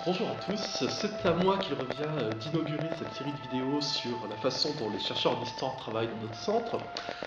Bonjour à tous, c'est à moi qu'il revient d'inaugurer cette série de vidéos sur la façon dont les chercheurs en histoire travaillent dans notre centre.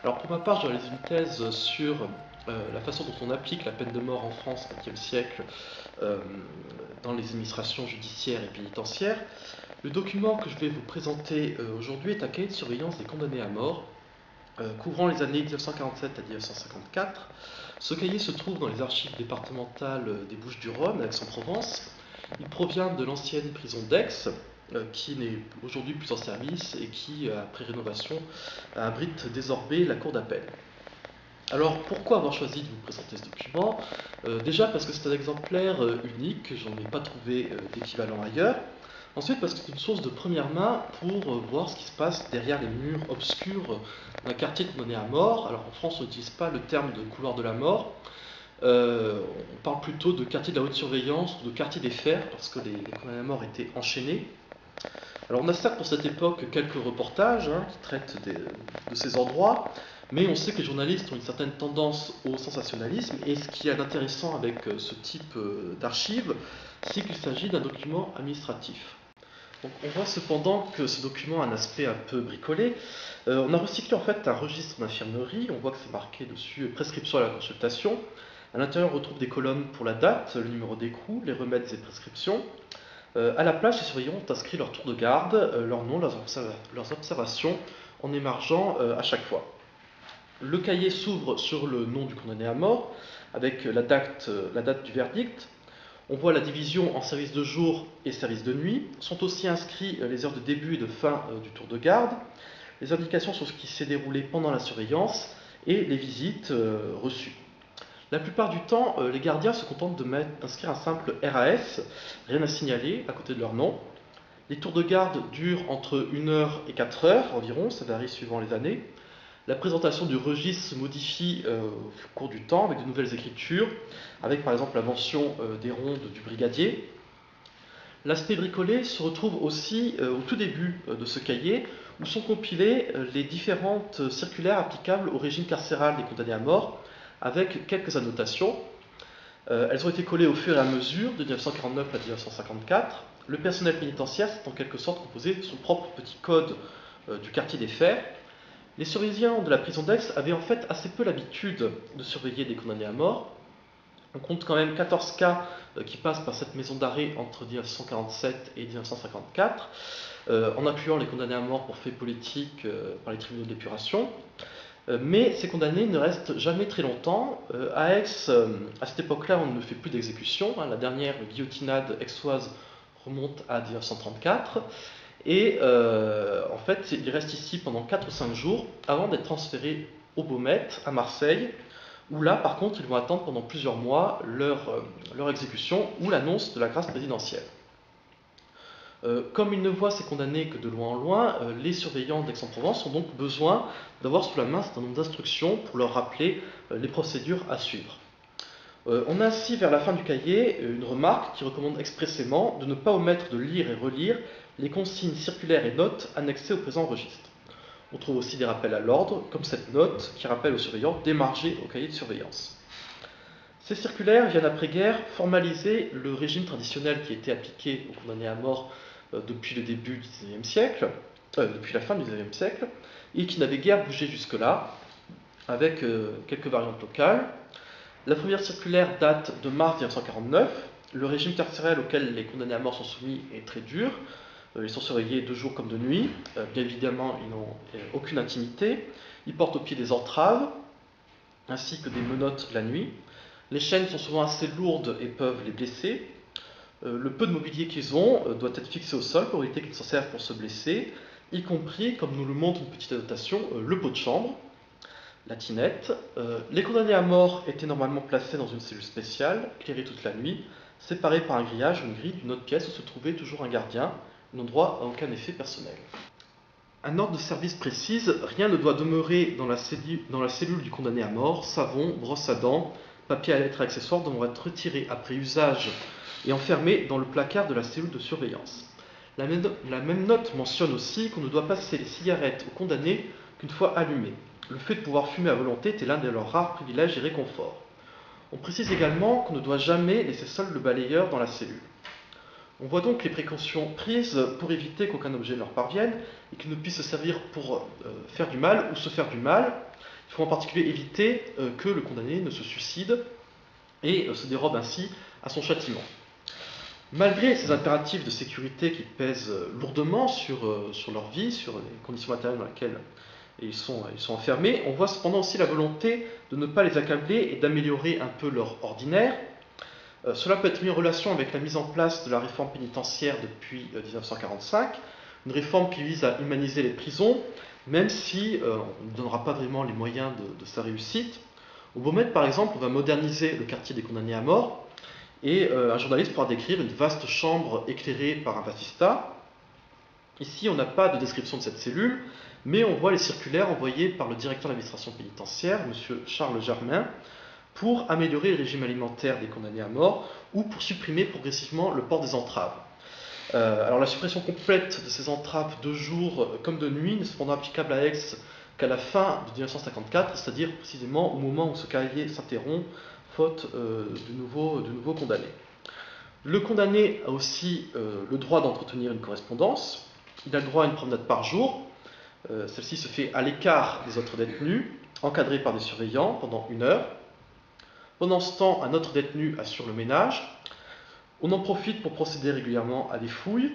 Alors pour ma part, j'ai réalisé une thèse sur la façon dont on applique la peine de mort en France au XXe siècle euh, dans les administrations judiciaires et pénitentiaires. Le document que je vais vous présenter aujourd'hui est un cahier de surveillance des condamnés à mort, couvrant les années 1947 à 1954. Ce cahier se trouve dans les archives départementales des Bouches-du-Rhône, à Aix-en-Provence. Il provient de l'ancienne prison d'Aix, qui n'est aujourd'hui plus en service et qui, après rénovation, abrite désormais la cour d'appel. Alors, pourquoi avoir choisi de vous présenter ce document? Déjà parce que c'est un exemplaire unique, j'en ai pas trouvé d'équivalent ailleurs. Ensuite parce que c'est une source de première main pour voir ce qui se passe derrière les murs obscurs d'un quartier condamné à mort. Alors en France, on n'utilise pas le terme de couloir de la mort. On parle plutôt de quartier de la haute surveillance ou de quartier des fers, parce que les condamnés à mort étaient enchaînés. Alors on a certes pour cette époque quelques reportages qui traitent de ces endroits, mais on sait que les journalistes ont une certaine tendance au sensationnalisme, et ce qui est intéressant avec ce type d'archives, c'est qu'il s'agit d'un document administratif. Donc on voit cependant que ce document a un aspect un peu bricolé. On a recyclé en fait un registre d'infirmerie, on voit que c'est marqué dessus prescription à la consultation. À l'intérieur, on retrouve des colonnes pour la date, le numéro d'écrou, les remèdes et prescriptions. À la place, les surveillants ont inscrit leur tour de garde, leur nom, leurs observations, en émargeant à chaque fois. Le cahier s'ouvre sur le nom du condamné à mort, avec la date du verdict. On voit la division en service de jour et service de nuit. Sont aussi inscrits les heures de début et de fin du tour de garde, les indications sur ce qui s'est déroulé pendant la surveillance et les visites reçues. La plupart du temps, les gardiens se contentent d'inscrire un simple RAS, rien à signaler, à côté de leur nom. Les tours de garde durent entre 1 heure et 4 heures environ, ça varie suivant les années. La présentation du registre se modifie au cours du temps avec de nouvelles écritures, avec par exemple la mention des rondes du brigadier. L'aspect bricolé se retrouve aussi au tout début de ce cahier, où sont compilées les différentes circulaires applicables au régime carcéral des condamnés à mort, avec quelques annotations. Elles ont été collées au fur et à mesure de 1949 à 1954. Le personnel pénitentiaire s'est en quelque sorte composé de son propre petit code du quartier des fers. Les surveillants de la prison d'Aix avaient en fait assez peu l'habitude de surveiller des condamnés à mort. On compte quand même 14 cas qui passent par cette maison d'arrêt entre 1947 et 1954, en incluant les condamnés à mort pour faits politiques par les tribunaux d'épuration. Mais ces condamnés ne restent jamais très longtemps. À Aix, à cette époque-là, on ne fait plus d'exécution. La dernière guillotinade aixoise remonte à 1934. Et en fait, ils restent ici pendant 4 ou 5 jours avant d'être transférés au Baumettes, à Marseille, où là, par contre, ils vont attendre pendant plusieurs mois leur exécution ou l'annonce de la grâce présidentielle. Comme ils ne voient ces condamnés que de loin en loin, les surveillants d'Aix-en-Provence ont donc besoin d'avoir sous la main un certain nombre d'instructions pour leur rappeler les procédures à suivre. On a ainsi, vers la fin du cahier, une remarque qui recommande expressément de ne pas omettre de lire et relire les consignes circulaires et notes annexées au présent registre. On trouve aussi des rappels à l'ordre, comme cette note qui rappelle aux surveillants d'émarger au cahier de surveillance. Ces circulaires viennent après-guerre formaliser le régime traditionnel qui était appliqué aux condamnés à mort depuis le début du XIXe siècle, depuis la fin du XIXe siècle, et qui n'avait guère bougé jusque-là, avec quelques variantes locales. La première circulaire date de mars 1949. Le régime carcéral auquel les condamnés à mort sont soumis est très dur. Ils sont surveillés de jour comme de nuit. Bien évidemment, ils n'ont aucune intimité. Ils portent au pied des entraves, ainsi que des menottes la nuit. Les chaînes sont souvent assez lourdes et peuvent les blesser. Le peu de mobilier qu'ils ont doit être fixé au sol pour éviter qu'ils s'en servent pour se blesser, y compris, comme nous le montre une petite annotation, le pot de chambre, la tinette. Les condamnés à mort étaient normalement placés dans une cellule spéciale, éclairée toute la nuit, séparée par un grillage, une grille d'une autre pièce où se trouvait toujours un gardien, n'ont droit à aucun effet personnel. Un ordre de service précise, rien ne doit demeurer dans la cellule du condamné à mort, savon, brosse à dents, papier à lettres et accessoires devront être retirés après usage et enfermés dans le placard de la cellule de surveillance. La même note mentionne aussi qu'on ne doit passer les cigarettes aux condamnés qu'une fois allumées. Le fait de pouvoir fumer à volonté était l'un de leurs rares privilèges et réconforts. On précise également qu'on ne doit jamais laisser seul le balayeur dans la cellule. On voit donc les précautions prises pour éviter qu'aucun objet ne leur parvienne et qu'il ne puisse se servir pour faire du mal ou se faire du mal. Il faut en particulier éviter que le condamné ne se suicide et se dérobe ainsi à son châtiment. Malgré ces impératifs de sécurité qui pèsent lourdement sur leur vie, sur les conditions matérielles dans lesquelles ils sont enfermés, on voit cependant aussi la volonté de ne pas les accabler et d'améliorer un peu leur ordinaire. Cela peut être mis en relation avec la mise en place de la réforme pénitentiaire depuis 1945, une réforme qui vise à humaniser les prisons, même si on ne donnera pas vraiment les moyens de sa réussite. Au Baumette, par exemple, on va moderniser le quartier des condamnés à mort, et un journaliste pourra décrire une vaste chambre éclairée par un vasista. Ici, on n'a pas de description de cette cellule, mais on voit les circulaires envoyés par le directeur de l'administration pénitentiaire, M. Charles Germain, pour améliorer le régime alimentaire des condamnés à mort ou pour supprimer progressivement le port des entraves. Alors la suppression complète de ces entraves de jour comme de nuit n'est cependant applicable à Aix qu'à la fin de 1954, c'est-à-dire précisément au moment où ce cahier s'interrompt, faute de nouveaux condamnés. Le condamné a aussi le droit d'entretenir une correspondance. Il a le droit à une promenade par jour. Celle-ci se fait à l'écart des autres détenus, encadrée par des surveillants pendant 1 heure. Pendant ce temps, un autre détenu assure le ménage. On en profite pour procéder régulièrement à des fouilles.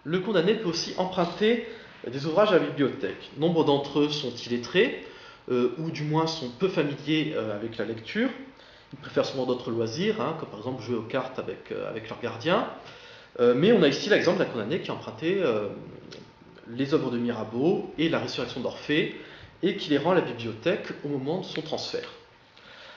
Le condamné peut aussi emprunter des ouvrages à la bibliothèque. Nombre d'entre eux sont illettrés, ou du moins sont peu familiers avec la lecture. Ils préfèrent souvent d'autres loisirs, comme par exemple jouer aux cartes avec leur gardien. Mais on a ici l'exemple d'un condamné qui a emprunté les œuvres de Mirabeau et la résurrection d'Orphée, et qui les rend à la bibliothèque au moment de son transfert.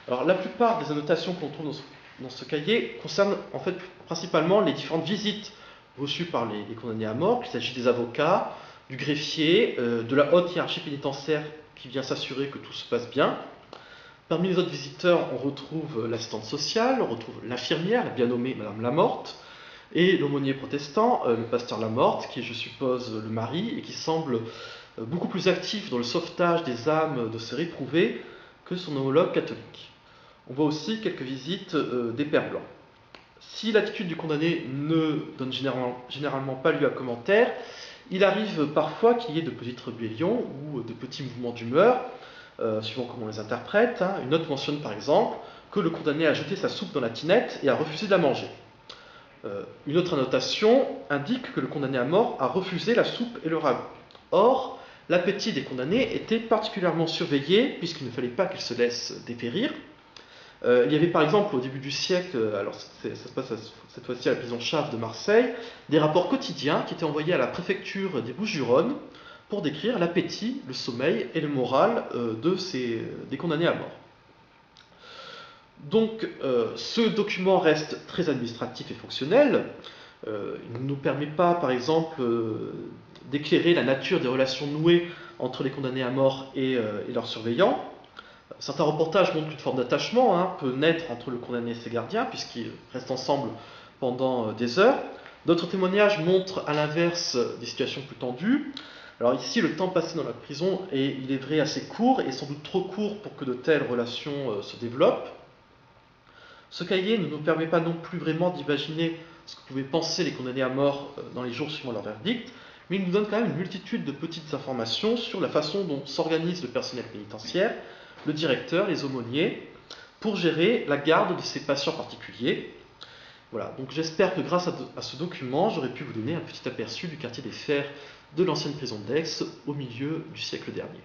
Alors la plupart des annotations qu'on trouve dans ce cahier concernent en fait principalement les différentes visites reçues par les condamnés à mort, qu'il s'agit des avocats, du greffier, de la haute hiérarchie pénitentiaire qui vient s'assurer que tout se passe bien. Parmi les autres visiteurs, on retrouve l'assistante sociale, on retrouve l'infirmière, la bien nommée Madame Lamorte, et l'aumônier protestant, le pasteur Lamorte, qui est, je suppose, le mari, et qui semble beaucoup plus actif dans le sauvetage des âmes de ces réprouvés que son homologue catholique. On voit aussi quelques visites des pères blancs. Si l'attitude du condamné ne donne généralement pas lieu à commentaire, il arrive parfois qu'il y ait de petites rébellions ou de petits mouvements d'humeur, suivant comment on les interprète. Une note mentionne par exemple que le condamné a jeté sa soupe dans la tinette et a refusé de la manger. Une autre annotation indique que le condamné à mort a refusé la soupe et le ragoût. Or, l'appétit des condamnés était particulièrement surveillé, puisqu'il ne fallait pas qu'ils se laissent dépérir. Il y avait par exemple au début du siècle, alors ça se passe cette fois-ci à la prison Chave de Marseille, des rapports quotidiens qui étaient envoyés à la préfecture des Bouches-du-Rhône pour décrire l'appétit, le sommeil et le moral des condamnés à mort. Donc ce document reste très administratif et fonctionnel. Il ne nous permet pas, par exemple, d'éclairer la nature des relations nouées entre les condamnés à mort et leurs surveillants. Certains reportages montrent qu'une forme d'attachement peut naître entre le condamné et ses gardiens, puisqu'ils restent ensemble pendant des heures. D'autres témoignages montrent à l'inverse des situations plus tendues. Alors ici, le temps passé dans la prison est, il est vrai, assez court, et sans doute trop court pour que de telles relations se développent. Ce cahier ne nous permet pas non plus vraiment d'imaginer ce que pouvaient penser les condamnés à mort dans les jours suivant leur verdict, mais il nous donne quand même une multitude de petites informations sur la façon dont s'organise le personnel pénitentiaire, le directeur, les aumôniers, pour gérer la garde de ces patients particuliers. Voilà, donc j'espère que grâce à ce document, j'aurai pu vous donner un petit aperçu du quartier des Fers de l'ancienne prison d'Aix au milieu du siècle dernier.